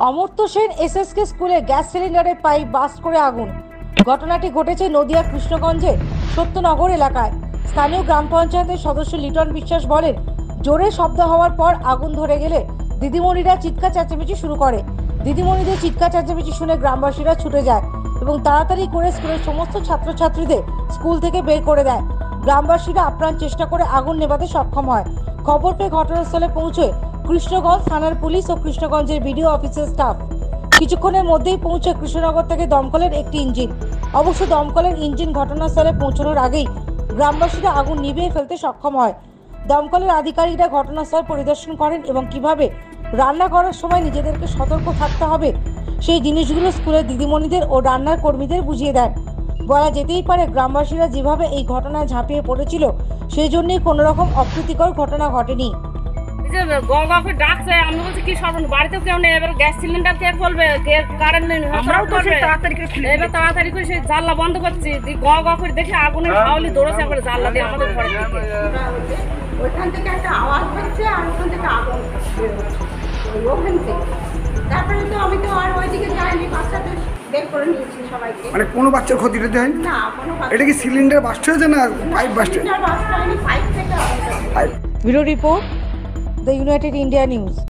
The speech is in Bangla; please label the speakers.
Speaker 1: অমর্ত্য সেন এসএসকে স্কুলে গ্যাস সিলিন্ডারে পাইপ বাস্ট করে আগুন। ঘটনাটি ঘটেছে নদিয়া কৃষ্ণগঞ্জের সত্যনগর এলাকায়। স্থানীয় গ্রাম পঞ্চায়েতের সদস্য লিটন বিশ্বাস বলেন, জোরে শব্দ হওয়ার পর আগুন ধরে গেলে দিদিমণিরা চিৎকার চেঁচামেচি শুরু করে। দিদিমণিদের চিৎকার চেঁচামেচি শুনে গ্রামবাসীরা ছুটে যায় এবং তাড়াতাড়ি করে স্কুলের সমস্ত ছাত্রছাত্রীদের স্কুল থেকে বের করে দেয়। গ্রামবাসীরা আপ্রাণ চেষ্টা করে আগুন নেভাতে সক্ষম হয়। খবর পেয়ে ঘটনাস্থলে পৌঁছে কৃষ্ণগঞ্জ থানার পুলিশ ও কৃষ্ণগঞ্জের বিডিও অফিসের স্টাফ। কিছুক্ষণের মধ্যেই পৌঁছে কৃষ্ণনগর থেকে দমকলের একটি ইঞ্জিন। অবশ্য দমকলের ইঞ্জিন ঘটনাস্থলে পৌঁছানোর আগেই গ্রামবাসীরা আগুন নিভিয়ে ফেলতে সক্ষম হয়। দমকলের আধিকারিকরা ঘটনাস্থল পরিদর্শন করেন এবং কিভাবে রান্না করার সময় নিজেদেরকে সতর্ক থাকতে হবে সেই জিনিসগুলো স্কুলের দিদিমণিদের ও রান্নার কর্মীদের বুঝিয়ে দেন। বলা যেতেই পারে, গ্রামবাসীরা যেভাবে এই ঘটনায় ঝাঁপিয়ে পড়েছিল সেই জন্যই কোনো রকম অপ্রীতিকর ঘটনা ঘটেনি।
Speaker 2: গঙ্গাকে ডাকছে, আমি বলছি কি সব বাড়িতেও কেউ নেই, এবার গ্যাস সিলিন্ডার কে খুলবে, কে কারেন্ট নেই, আমরাও তো এবার তাড়াতাড়ি করে সেই জানলা বন্ধ করছি। গঙ্গা করে দেখে আগুনের হাওলি দৌড়াচ্ছে করে জানলা দিয়ে আমাদের ঘরের দিকে।
Speaker 3: ওইখান থেকে একটা আওয়াজ হচ্ছে আর ওখান থেকে আগুন বের হচ্ছে ওখান থেকে। তারপরে তো আমি তো আর ওইদিকে যাইনি, বাচ্চাদের বের করে নিয়েছি সবাইকে।
Speaker 4: মানে কোনো বাচ্চার ক্ষতি হতে হয়
Speaker 3: না, কোনো
Speaker 4: এটা কি সিলিন্ডার বাস্ট হয়েছে না পাইপ বাস্ট হয়েছে?
Speaker 3: বাচ্চা হয়নি, পাইপ থেকে আগুন।
Speaker 1: Bureau report, the United India news.